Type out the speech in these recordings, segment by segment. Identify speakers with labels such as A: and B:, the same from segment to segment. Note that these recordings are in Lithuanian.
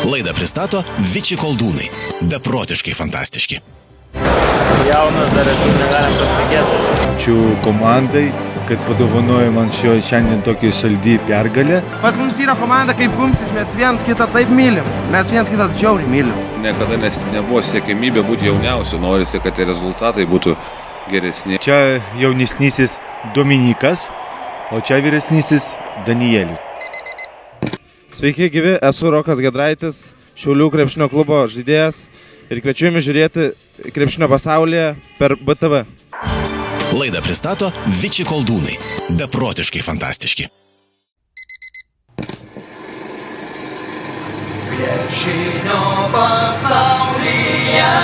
A: Laidą pristato Viči Koldūnai. Beprotiškai fantastiški.
B: Jaunas dar esu, negalim pasitikėti.
C: Ačiū komandai, kad padovanojo man šiandien tokį saldį pergalę.
D: Pas mums yra komanda kaip kumstis, mes viens kitą taip mylim. Mes viens kitą žiauriai mylim.
E: Niekada nebuvo siekimybė būti jauniausiu, norisi, kad tie rezultatai būtų geresni.
C: Čia jaunesnysis Dominikas, o čia vyresnysis Danielis.
F: Sveiki gyvi, esu Rokas Giedraitis, Šiaulių krepšinio klubo žaidėjas ir kviečiu jumis žiūrėti krepšinio pasaulyje per BTV.
A: Laidą pristato Viči Koldūnai. Beprotiškai fantastiški.
G: Krepšinio pasaulyje.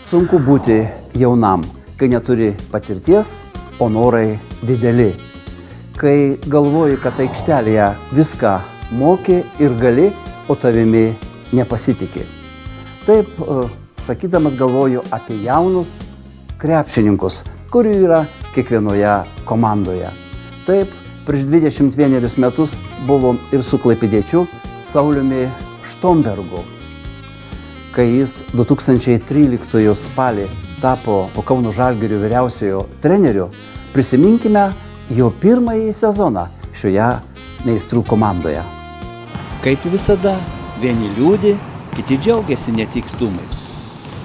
H: Sunku būti jaunam, kai neturi patirties, o norai dideli. Kai galvoji, kad aikštelėje viską moki ir gali, o tavimi nepasitikė. Taip, sakydamas galvoju apie jaunus krepšininkus, kurių yra kiekvienoje komandoje. Taip, prieš 21 metus buvom ir su klaipėdiečiu Sauliumi Štombergu. Kai jis 2013 spalį tapo Kauno Žalgirio vyriausiojo treneriu, prisiminkime jo pirmąjį sezoną šioje meistrų komandoje.
I: Kaip visada, vieni liūdi, kiti džiaugiasi netiktumais.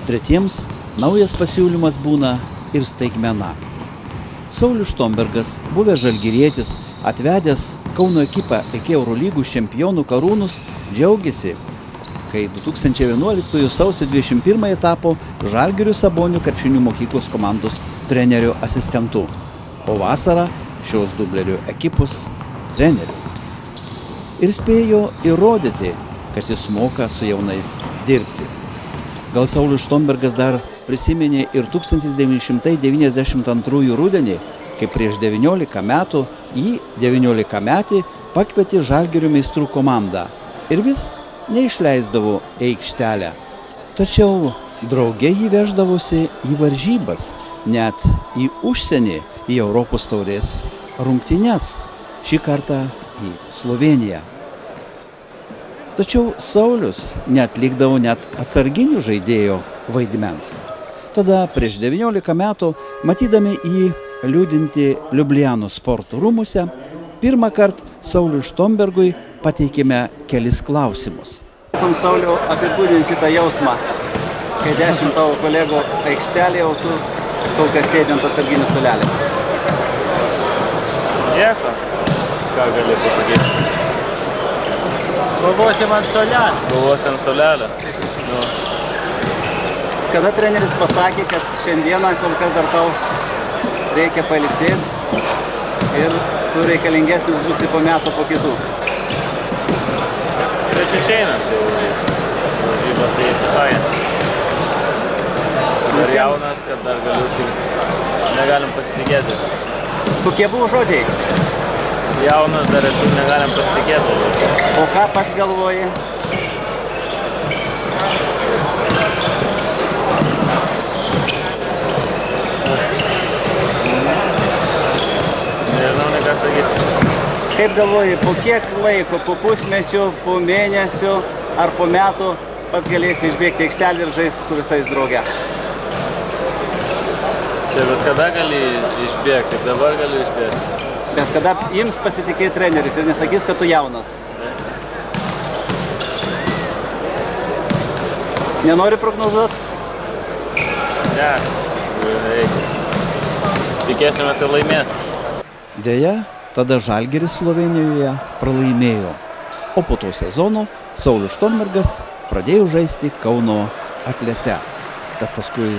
I: Tretiems naujas pasiūlymas būna ir staigmena. Saulius Štombergas, buvęs žalgirietis, atvedęs Kauno ekipą iki Eurolygų čempionų karūnus, džiaugiasi, kai 2011 sausio 21 tapo Žalgirio Sabonių krepšinio mokyklos komandos trenerio asistentu, o vasarą šios dublerio ekipos treneriu. Ir spėjo įrodyti, kad jis moka su jaunais dirbti. Gal Saulius Štombergas dar prisiminė ir 1992 rudenį, kai prieš 19 metų į 19-metį pakvietė Žalgirio meistrų komandą ir vis neišleisdavo į aikštelę. Tačiau drauge jį veždavosi į varžybas, net į užsienį, į Europos taurės rungtynes, šį kartą į Slovėniją. Tačiau Saulius neatlikdavo net atsarginių žaidėjo vaidmens. Tada prieš 19 metų, matydami jį liūdinti Liubliano sporto rūmuose, pirmą kartą Sauliui Štombergui pateikėme kelis klausimus.
H: Sauliau, apibūdinti šitą jausmą, kai 10 tavo kolegų aikštelėje, o tu kol kas sėdi ant atsarginių suolelės.
B: Nieko, ką gali pasakyti.
D: Galvosim ant suolelio.
B: Galvosi ant suolelio.
H: Kada treneris pasakė, kad šiandieną kol kas dar tau reikia pailsėti ir tu reikalingesnis būsi po metų po kitų?
B: Prieš išeinant, tai varžybos tai visai. Dar jaunas, kad dar galiu, negalim pasitikėti.
H: Kokie buvo žodžiai?
B: Jaunas dar esu, negalim pasitikėti.
H: O ką pats galvoji?
B: Nežinau, ne ką sakyti.
H: Kaip galvoji, po kiek laiko, po pusmečio, po mėnesio ar po metų pats galėsi išbėgti aikštelį ir žaisti su visais drauge?
B: Čia bet kada gali išbėgti, dabar gali išbėgti.
H: Bet kada jums pasitikė treneris ir nesakys, kad tu jaunas? Nenori prognozuoti?
B: Ne, nereikia. Tikėsimės ir laimės.
I: Deja, tada Žalgiris Slovėnijoje pralaimėjo, o po to sezono Saulius Štombergas pradėjo žaisti Kauno Atlete. Bet paskui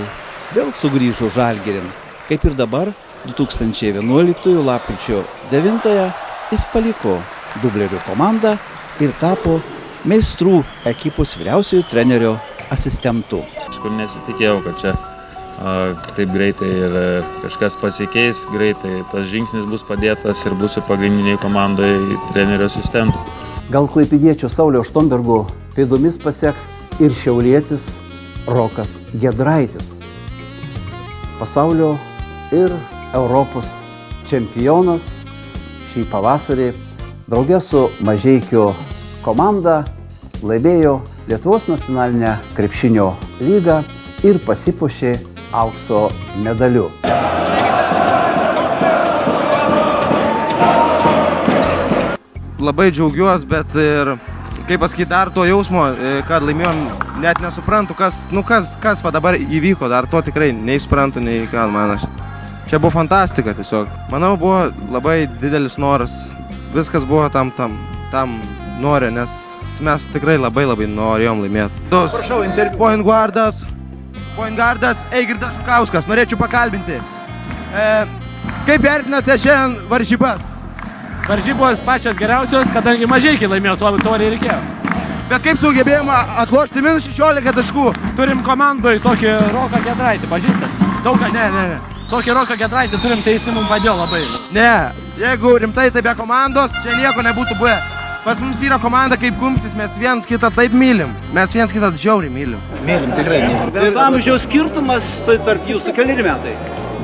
I: vėl sugrįžo Žalgirin, kaip ir dabar 2011 lapkričio 9 jis paliko dublerio komandą ir tapo meistrų ekipos vyriausiojo trenerio asistentu.
B: Kažkur nesitikėjau, kad čia taip greitai ir kažkas pasikeis greitai, tas žingsnis bus padėtas ir būsiu pagrindiniai komandoje trenerio asistentų.
H: Gal klaipėdiečio Sauliaus Štombergo pėdomis paseks ir šiaulietis Rokas Giedraitis. Pasaulio ir Europos čempionas šį pavasarį
I: Drauge su Mažeikių komanda laimėjo Lietuvos nacionalinę krepšinio lygą ir pasipuošė aukso medaliu.
D: Labai džiaugiuosi, bet ir, kaip pasakyti, dar to jausmo, kad laimėjom, net nesuprantu, kas va dabar įvyko, dar to tikrai nei suprantu, nei ką man aš. Čia buvo fantastika tiesiog. Manau, buvo labai didelis noras, viskas buvo tam norė, nes mes tikrai labai norėjom laimėti.
H: Prašau, interviu.
D: Point guardas Eigirdas Žukauskas, norėčiau pakalbinti. Kaip vertinate šiandien varžybas?
J: Varžybos pačios geriausios, kadangi Mažeikiai laimėjo, to ir reikėjo.
D: Bet kaip sugebėjome atlošti minus 16 taškų?
J: Turim komandoje tokį Roką Giedraitį, pažįstat? Daug kas.
D: Ne.
J: Tokį Roką Giedraitį turim, tai jis mums padėjo labai.
D: Ne, jeigu rimtai tai be komandos, čia nieko nebūtų buvę. Pas mums yra komanda kaip kumstis, mes viens kitą taip mylim. Mes viens kitą žiauriai mylim.
H: Mylim, tikrai mylim. Bet amžiaus skirtumas tarp jūsų keli metai?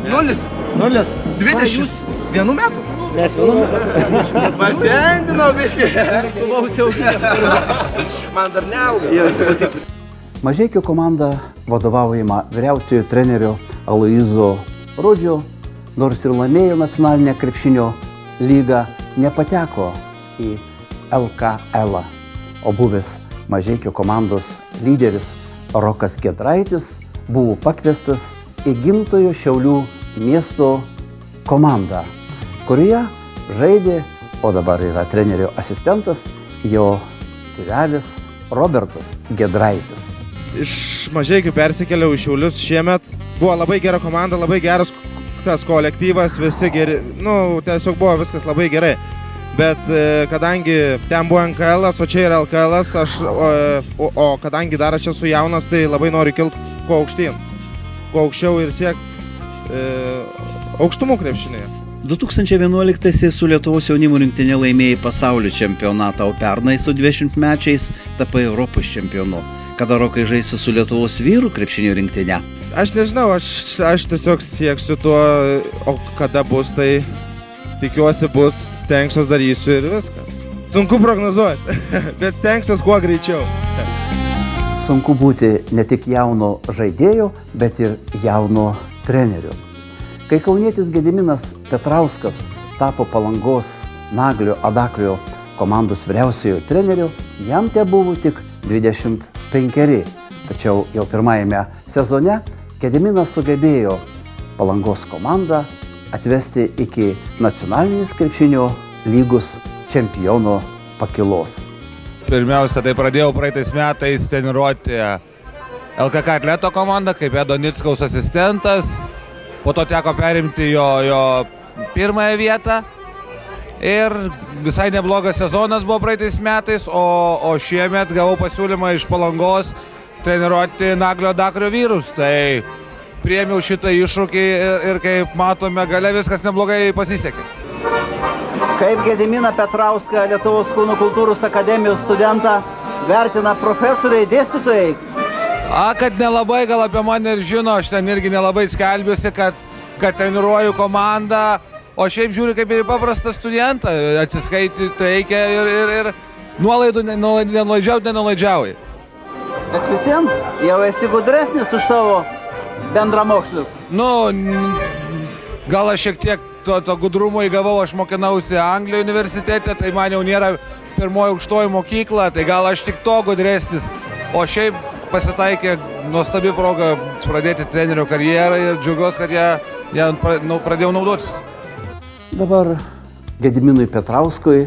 D: 0. 20. 1 metų.
H: Mes 1 metų.
D: Pasendinau biškį. Man dar neauga.
I: Mažeikių komanda vadovaujama vyriausiojo trenerio Aloyzo Rudžio, nors ir laimėjo nacionalinę krepšinio lygą, nepateko į LKL, o buvęs Mažeikių komandos lyderis Rokas Giedraitis buvo pakviestas į gimtojo Šiaulių miesto komandą, kurioje žaidė, o dabar yra trenerio asistentas, jo tėvelis Robertas Giedraitis.
F: Iš Mažeikių persikėliau į Šiaulius šiemet. Buvo labai gera komanda, labai geras tas kolektyvas, visi geri, tiesiog buvo viskas labai gerai. Bet kadangi ten buvo NKL, o čia yra LKL, o kadangi dar aš esu jaunas, tai labai noriu kilti kuo aukštyn, kuo aukščiau ir siekti aukštumų krepšinėje.
I: 2011-aisiais su Lietuvos jaunimo rinktinė laimėjai pasaulio čempionatą, o pernai su 20-mečiais tapai Europos čempionu. Kada Rokai žaisi su Lietuvos vyrų krepšinio rinktinė?
F: Aš nežinau, aš tiesiog sieksiu tuo, o kada bus, tai tikiuosi bus, stengsiuos darysiu ir viskas. Sunku prognozuoti, bet stengsiuos kuo greičiau.
I: Sunku būti ne tik jauno žaidėjo, bet ir jauno trenerio. Kai kaunietis Gediminas Petrauskas tapo Palangos Naglio Adaklio komandos vyriausiojo treneriu, jam te buvo tik 25. Tačiau jau pirmajame sezone Gediminas sugebėjo Palangos komandą atvesti iki nacionalinės krepšinio lygos čempiono pakylos.
E: Pirmiausia, tai pradėjau praeitais metais treniruoti LKK Atleto komandą kaip Edo Nickaus asistentas. Po to teko perimti jo pirmąją vietą. Ir visai neblogas sezonas buvo praeitais metais, o šiemet gavau pasiūlymą iš Palangos treniruoti Naglio Adaklio vyrus. Tai priėmiau šitą iššūkį ir kaip matome, gale viskas neblogai pasisekė.
H: Kaip Gediminą Petrauską, Lietuvos kūno kultūros akademijos studentą, vertina profesoriai, dėstytojai?
E: Kad nelabai gal apie mane ir žino, aš ten irgi nelabai skelbiuosi, kad treniruoju komandą, o šiaip žiūriu kaip ir paprastą studentą, atsiskaityti reikia ir nuolaidų nenulaidžiauji.
H: Bet visiems jau esi gudresnis už savo bendramokslius.
E: Gal aš šiek tiek to gudrumo įgavau, aš mokinausi Anglijoje universitete, tai man jau nėra pirmoji aukštoji mokykla, tai gal aš tik to gudresnis, o šiaip pasitaikė nuostabi proga pradėti trenerio karjerą ir džiaugiuosi, kad ją pradėjau naudotis.
I: Dabar Gediminui Petrauskui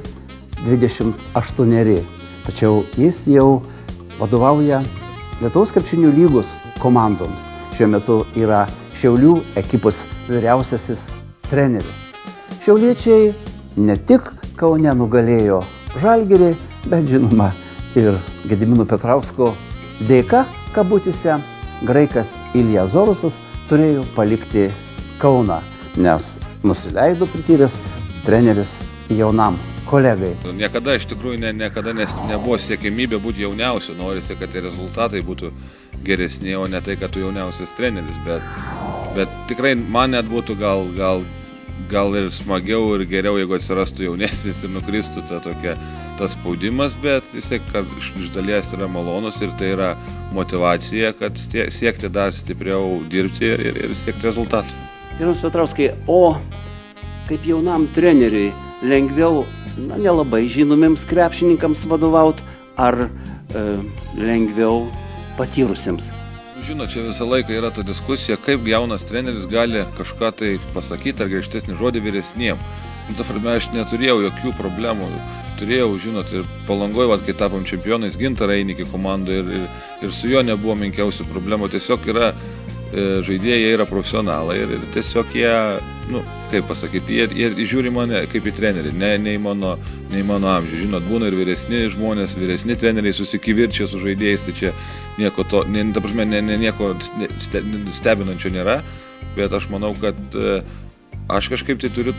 I: 28, tačiau jis jau vadovauja Lietuvos krepšinio lygos komandoms. Šiuo metu yra Šiaulių ekipos vyriausiasis treneris. Šiauliečiai ne tik Kaune nugalėjo Žalgirį, bet žinoma ir Gedimino Petrausko dėka, kabutėse, graikas Ilja Zorusas turėjo palikti Kauną, nes nusileido prityręs treneris jaunam kolegai.
E: Niekada iš tikrųjų nebuvo siekimybė būti jauniausiu, norisi, kad tie rezultatai būtų geresni, o ne tai, kad tu jauniausias treneris, bet tikrai man net būtų gal gal ir smagiau ir geriau, jeigu atsirastų jaunesnis ir nukristų tas spaudimas, bet jisai iš dalies yra malonus ir tai yra motyvacija, kad siekti dar stipriau dirbti ir siekti rezultatų.
I: Gerbiamas Petrauskai, o kaip jaunam treneriui lengviau, nelabai žinomiems krepšininkams vadovauti, ar lengviau patyrusiems?
E: Žinot, čia visą laiką yra ta diskusija, kaip jaunas treneris gali kažką tai pasakyti ar griežtesnį žodį vyresniem. Aš neturėjau jokių problemų. Turėjau, žinot, ir Palangoje, kai tapom čempionais, Gintarą Einikį komandoje ir su juo nebuvo menkiausių problemų. Tiesiog yra žaidėjai, jie yra profesionalai ir tiesiog jie, kaip pasakyti, jie žiūri mane kaip į trenerį, ne į mano amžių. Žinot, būna ir vyresni žmonės, vyresni treneriai susikivirčia su žaidėjais, tai čia nieko stebinančio nėra, bet aš manau, kad aš kažkaip tai turiu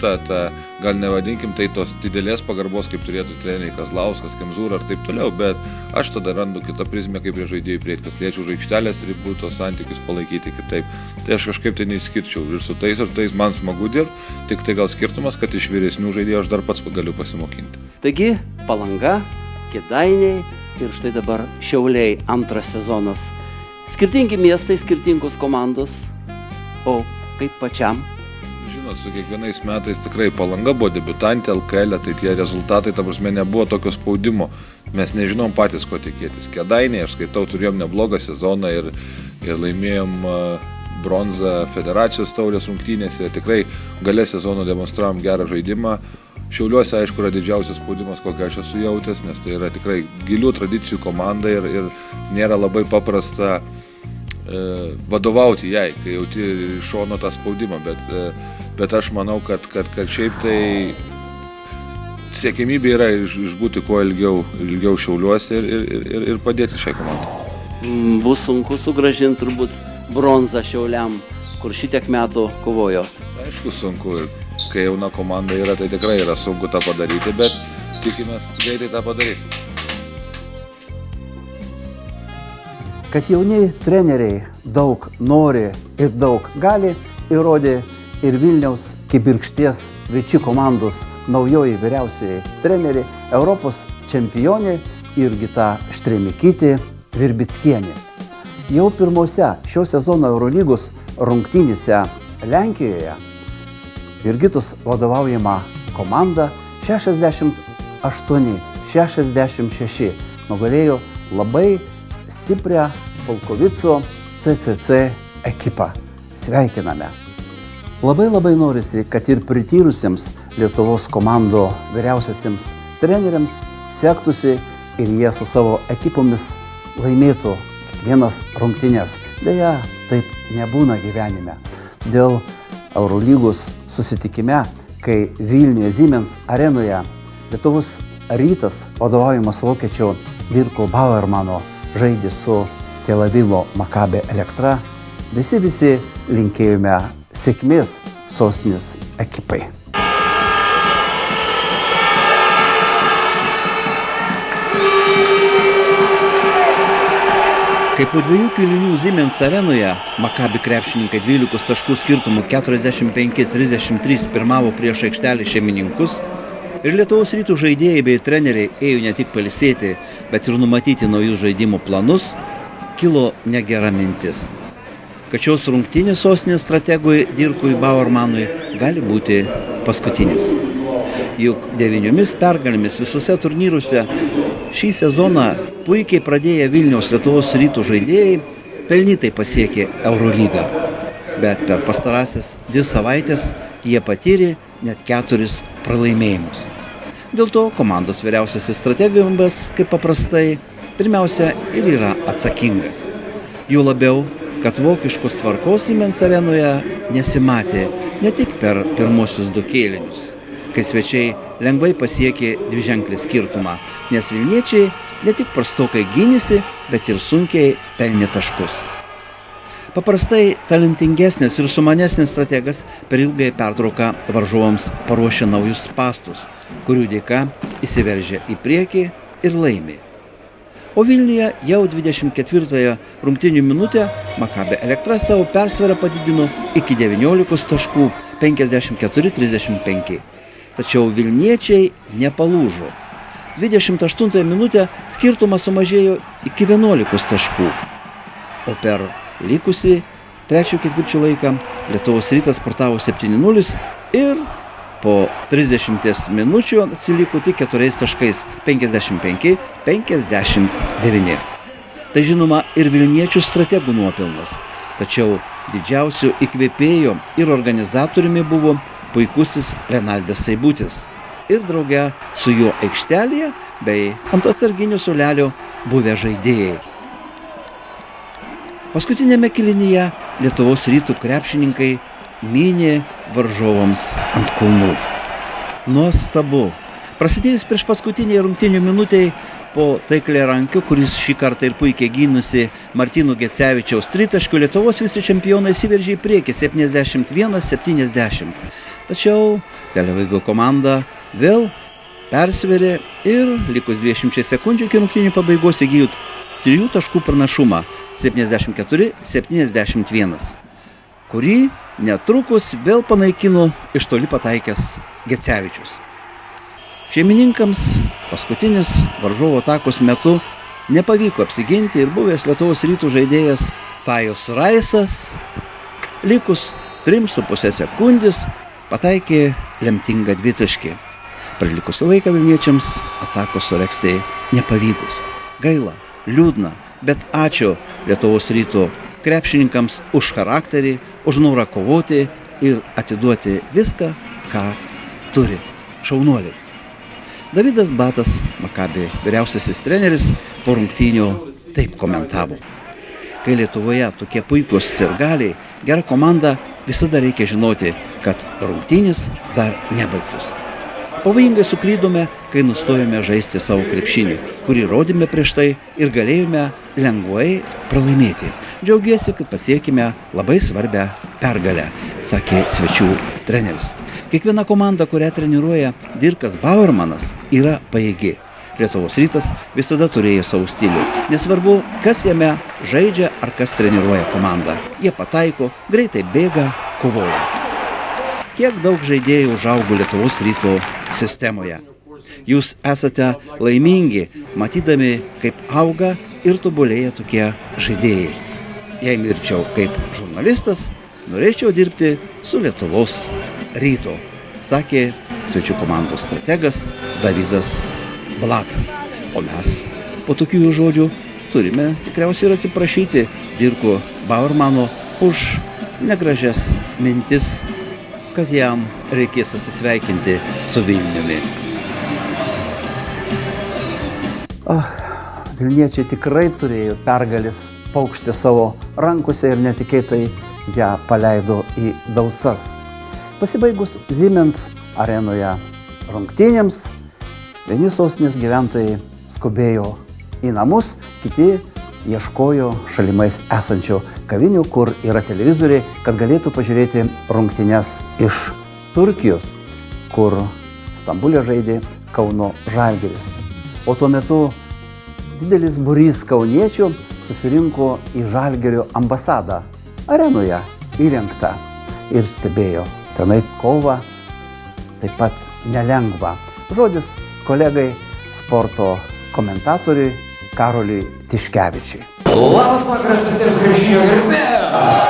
E: gal nevadinkim tai tos didelės pagarbos, kaip turėtų treneriai Kazlauskas, Kemzūra ir taip toliau, bet aš tada randu kitą prizmę, kaip prie žaidėjų prieiti, kas liečia už aikštelės ribų, tos santykius palaikyti kitaip. Tai aš kažkaip tai neišskirčiau ir su tais man smagu dirbti, tik tai gal skirtumas, kad iš vyresnių žaidėjų aš dar pats galiu pasimokinti.
I: Taigi, Palanga, Kėdainiai ir štai dabar Šiauliai antras sezonas. Skirtingi miestai, skirtingos komandos, o kaip pačiam?
E: Žinot, su kiekvienais metais tikrai Palanga buvo debiutantė LKL, tai tie rezultatai, ta prasme, nebuvo tokio spaudimo. Mes nežinom patys, ko tikėtis. Kėdainiai, aš skaitau, turėjom neblogą sezoną ir laimėjom bronzą federacijos taurės rungtynėse. Tikrai gale sezono demonstravom gerą žaidimą. Šiauliuose, aišku, yra didžiausias spaudimas, kokią aš esu jautęs, nes tai yra tikrai gilių tradicijų komanda ir nėra labai paprasta vadovauti jai, kai jauti iš šono tą spaudimą, bet aš manau, kad šiaip tai siekimybė yra išbūti kuo ilgiau Šiauliuose ir padėti šiai komandai.
I: Bus sunku sugrąžinti turbūt bronzą Šiauliam, kur šitiek metų kovojo.
E: Aišku, sunku ir kai jauna komanda yra, tai tikrai yra sunku tą padaryti, bet tikimės greitai tą padaryti.
I: Kad jauni treneriai daug nori ir daug gali, įrodė ir Vilniaus Kibirkšties Viči komandos naujoji vyriausioji trenerė, Europos čempionė Jurgita Štremikytė Virbickienė. Jau pirmose šio sezono Eurolygos rungtynėse Lenkijoje Jurgitos vadovaujama komanda 68-66 nugalėjo labai stiprią Polkovico CCC ekipą. Sveikiname. Labai norisi, kad ir prityrusiems Lietuvos komandų vyriausiasiems treneriams sektųsi ir jie su savo ekipomis laimėtų kiekvienas rungtynes. Deja, taip nebūna gyvenime. Dėl Eurolygos susitikime, kai Vilniuje Siemens arenoje Lietuvos Rytas vadovaujamas vokiečio Dirko Bauermano žaidė su Tel Avivo Maccabi Elektra, visi linkėjome sėkmės sostinės ekipai. Kai po 2 kėlinių Siemens arenoje Maccabi krepšininkai 12 taškų skirtumų 45-33 pirmavo prieš aikštelį šeimininkus ir Lietuvos Rytų žaidėjai bei treneriai ėjo ne tik pailsėti, bet ir numatyti naujus žaidimų planus, kilo negera mintis. Kad šios rungtynės sostinės strategui Dirkui Bauermanui gali būti paskutinis. Juk 9 pergalėmis visuose turnyruose šį sezoną puikiai pradėję Vilniaus Lietuvos Rytų žaidėjai pelnytai pasiekė Eurolygą. Bet per pastarąsias 2 savaitės jie patyrė net 4 pralaimėjimus. Dėl to komandos vyriausiasis strategas, kaip paprastai, pirmiausia ir yra atsakingas. Jų labiau, kad vokiškos tvarkos Siemens arenoje nesimatė ne tik per pirmosius 2 kėlinius, kai svečiai lengvai pasiekė 2-ženklį skirtumą, nes vilniečiai ne tik prastokai gynėsi, bet ir sunkiai pelnė taškus. Paprastai talentingesnis ir sumanesnis strategas per ilgąją pertrauką varžovams paruošia naujus spąstus, kurių dėka įsiveržia į priekį ir laimi. O Vilniuje jau 24 rungtynių minutę Maccabi Elektra savo persvarą padidino iki 19 taškų 54-35. Tačiau Vilniečiai nepalūžo. 28 minutę skirtumas sumažėjo iki 11 taškų. O per likusį trečio ketvirčio laiką Lietuvos Rytas sportavo 7-0 ir po 30 minučių atsiliko tik 4 taškais 55-59. Tai žinoma ir Vilniečių strategų nuopelnas. Tačiau didžiausio įkvėpėjo ir organizatoriumi buvo puikusis Renaldas Seibutis. Ir drauge su juo aikštelėje bei ant atsarginių suolelio buvę žaidėjai. Paskutinėme kėlinyje Lietuvos Rytų krepšininkai mynė varžovams ant kulnų. Nuostabu. Prasidėjus prieš paskutiniai rungtynių minutei po taikliarankiu, kuris šį kartą ir puikiai gynusi Martyno Gecevičiaus tritaškių, Lietuvos vicečempionai įsiveržė į priekį 71-70. Tačiau Tel Avivo komanda vėl persverė ir likus 20 sekundžių iki rungtynių pabaigos įgijo 3 taškų pranašumą 74-71, kurį netrukus vėl panaikino iš toli pataikęs Gecevičius. Šeimininkams paskutinis varžovo atakos metu nepavyko apsiginti ir buvęs Lietuvos Rytų žaidėjas Tajus Raisas likus 3,5 sekundės pataikė lemtingą dvitaškį. Per likusį laiką vilniečiams atakos suregzti nepavykus. Gaila, liūdna, bet ačiū Lietuvos Ryto krepšininkams už charakterį, už norą kovoti ir atiduoti viską, ką turi. Šaunuoliai. Davidas Batas, Maccabi vyriausiasis treneris, po rungtynių taip komentavo. Kai Lietuvoje tokie puikūs sirgaliai, gera komanda, visada reikia žinoti, kad rungtynės dar nebaigtos. Pavojingai suklydome, kai nustojome žaisti savo krepšinį, kurį rodėme prieš tai ir galėjome lengvai pralaimėti. Džiaugiuosi, kad pasiekime labai svarbią pergalę, sakė svečių treneris. Kiekviena komanda, kurią treniruoja Dirkas Bauermanas, yra pajėgi. Lietuvos Rytas visada turėjo savo stilių. Nesvarbu, kas jame žaidžia ar kas treniruoja komandą. Jie pataiko, greitai bėga, kovoja. Kiek daug žaidėjų užaugo Lietuvos Ryto sistemoje. Jūs esate laimingi, matydami, kaip auga ir tobulėja tokie žaidėjai. Jei mirčiau kaip žurnalistas, norėčiau dirbti su Lietuvos Ryto, sakė svečių komandos strategas Davidas Blatas. O mes po tokių žodžių turime tikriausiai ir atsiprašyti Dirko Bauermano už negražias mintis, kad jam reikės atsisveikinti su Vilniumi. Vilniečiai tikrai turėjo pergalės paukštę savo rankose ir netikėtai ją paleido į dausas. Pasibaigus Siemens arenoje rungtynėms, vieni sostinės gyventojai skubėjo į namus, kiti ieškojo šalimais esančių kavinių, kur yra televizoriai, kad galėtų pažiūrėti rungtynes iš Turkijos, kur Stambulė žaidė Kauno Žalgiris. O tuo metu didelis būrys kauniečių susirinko į Žalgirio ambasadą arenoje įrengtą ir stebėjo tenai kovą, taip pat nelengva. Žodis kolegai sporto komentatoriui Karoliui Tiškevičiui.
K: Labas vakaras visiems krepšinio gerbėjams!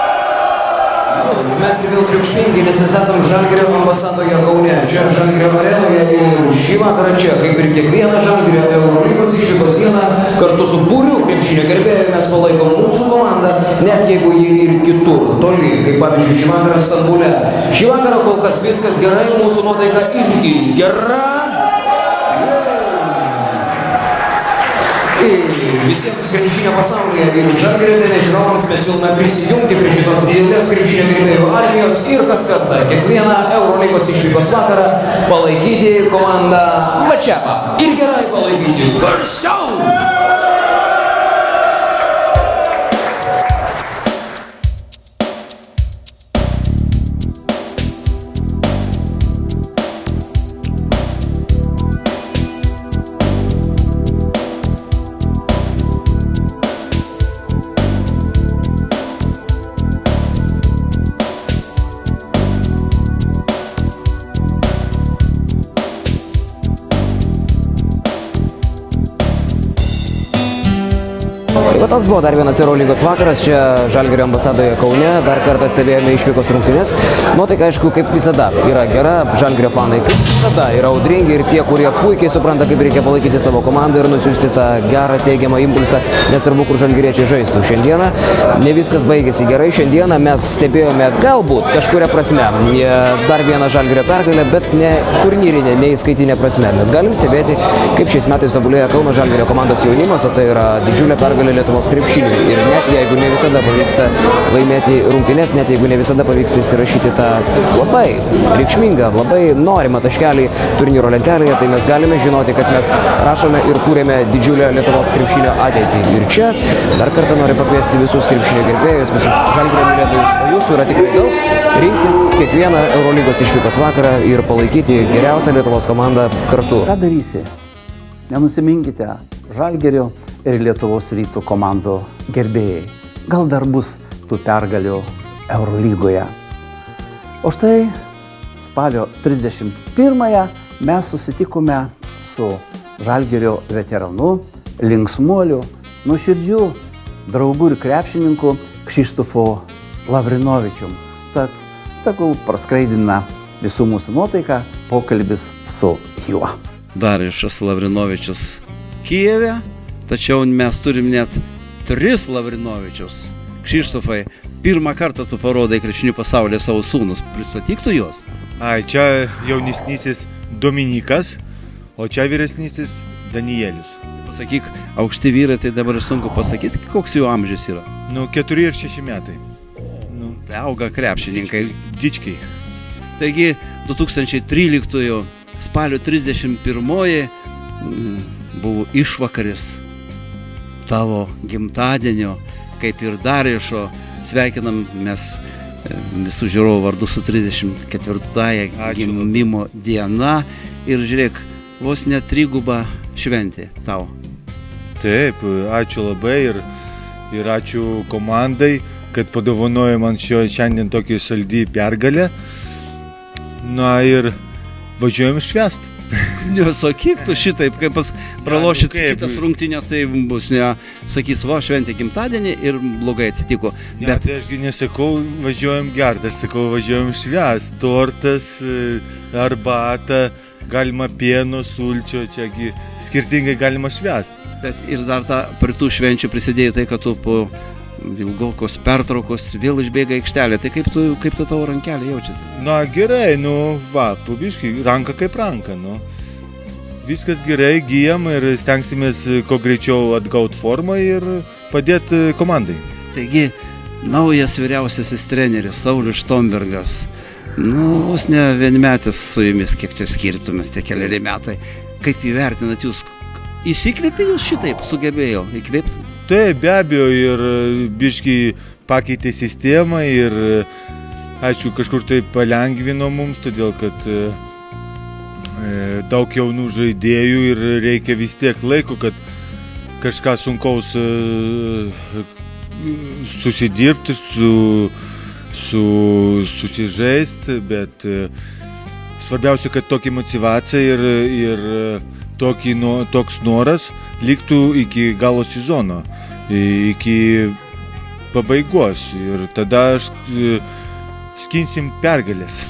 K: Mes vėl triukšmingi, nes mes esam Žalgirio ambasadoje Kaune. Čia Žalgirio arenoje ir šį vakarą čia, kaip ir kiekvieną Žalgirio Eurolygos išvykos dieną, kartu su būriu krepšinio gerbėjų mes palaikom mūsų komandą, net jeigu jie ir kitur, toli, kaip pavyzdžiui šį vakarą Stambule. Šį vakarą kol kas viskas gerai, mūsų nuotaika irgi gera. Visiems krepšinio pasaulyje ir Žalgirio nežinomams mes siūlome prisijungti prie šitos didelės krepšinio gerbėjų armijos ir kas kartą, kiekvieną Eurolygos išvykos vakarą palaikyti komandą Maccabi ir gerai palaikyti garsiau! Tai va toks buvo dar vienas Eurolygos vakaras čia Žalgirio ambasadoje Kaune. Dar kartą stebėjome išvykos rungtynes. Nuotaika, aišku, kaip visada yra gera. Žalgirio fanai kaip visada yra audringi ir tie, kurie puikiai supranta, kaip reikia palaikyti savo komandą ir nusiųsti tą gerą teigiamą impulsą, nesvarbu, kur žalgiriečiai žaistų. Šiandieną ne viskas baigėsi gerai. Šiandieną mes stebėjome galbūt kažkuria prasme dar vieną Žalgirio pergalę, bet ne turnyrinė, ne įskaitinė prasme. Mes galim stebėti, kaip šiais metais tobulėja Kauno Žalgirio komandos jaunimas, o tai yra didžiulė pergalė Lietuvos krepšiniui. Ir net jeigu ne visada pavyksta laimėti rungtynes, net jeigu ne visada pavyksta įsirašyti tą labai reikšmingą, labai norimą taškelį turnyro lentelėje, tai mes galime žinoti, kad mes rašome ir kūrėme didžiulę Lietuvos krepšinio ateitį. Ir čia dar kartą noriu pakviesti visus krepšinio gerbėjus, visus Žalgirio mylėtojus, o jūsų yra tikrai daug, rinktis kiekvieną Eurolygos išvykos vakarą ir palaikyti geriausią Lietuvos komandą kartu.
I: Ką darysi? Nenusiminkite, Žalgirio ir Lietuvos Ryto komandų gerbėjai. Gal dar bus tų pergalių Eurolygoje. O štai spalio 31-ąją mes susitikome su Žalgirio veteranu, linksmuoliu, nuoširdžiu draugu ir krepšininku Krzysztofu Lavrinovičium. Tad tegul praskraidina visų mūsų nuotaiką pokalbis su juo.
L: Darijušas Lavrinovičius Kijeve, tačiau mes turim net 3 Lavrinovičius. Krzyštofai, pirmą kartą tu parodai krepšinio pasaulyje savo sūnus. Pristatyk tu juos.
C: Čia jaunesnysis Dominikas, o čia vyresnysis Danielius.
L: Pasakyk, aukšti vyrai, tai dabar sunku pasakyti, koks jų amžius yra.
C: 4 ir 6 metai.
L: Tai auga krepšininkai.
C: Dičkiai.
L: Taigi 2013 spalio 31 buvo išvakaris tavo gimtadienio, kaip ir Darijušo. Sveikinam mes visų žiūrovų vardu su 34-ąją gimimo diena. Ir žiūrėk, vos net 3 šventė tau.
C: Taip, ačiū labai ir ačiū komandai, kad padovanojo man šiandien tokį saldį pergalę. Na ir važiuojam švęsti.
L: O kiek tu šitaip, kaip pralošit kitas rungtynės, tai bus sakys, šventė gimtadienį ir blogai atsitiko.
C: Bet tai ašgi nesakau, važiuojam gerti, aš sakau, važiuojam švęsti. Tortas, arbata, galima pieno, sulčio, čiagi skirtingai galima švęsti.
L: Bet ir dar prie tų švenčių prisidėjo tai, kad tu po ilgokos pertraukos vėl išbėga aikštelė. Tai kaip tu tavo rankelė jaučiasi?
C: Gerai, pabiškai, ranka kaip ranka, Viskas gerai, gyjam ir stengsimės kuo greičiau atgauti formą ir padėti komandai.
L: Taigi, naujas vyriausiasis treneris Saulius Štombergas. Vos ne vienmetis su jumis, kiek čia skirtumės tie keliari metai. Kaip įvertinat jūs? Įsikvėpė jūs šitaip, sugebėjo įkvėpti?
C: Taip, be abejo, ir biškai pakeitė sistemą ir aišku, kažkur tai palengvino mums, todėl kad daug jaunų žaidėjų ir reikia vis tiek laiko, kad kažką sunkaus susidirbti, susižaisti, bet svarbiausia, kad tokia motyvacija ir toks noras liktų iki galo sezono, iki pabaigos ir tada skinsim pergalės.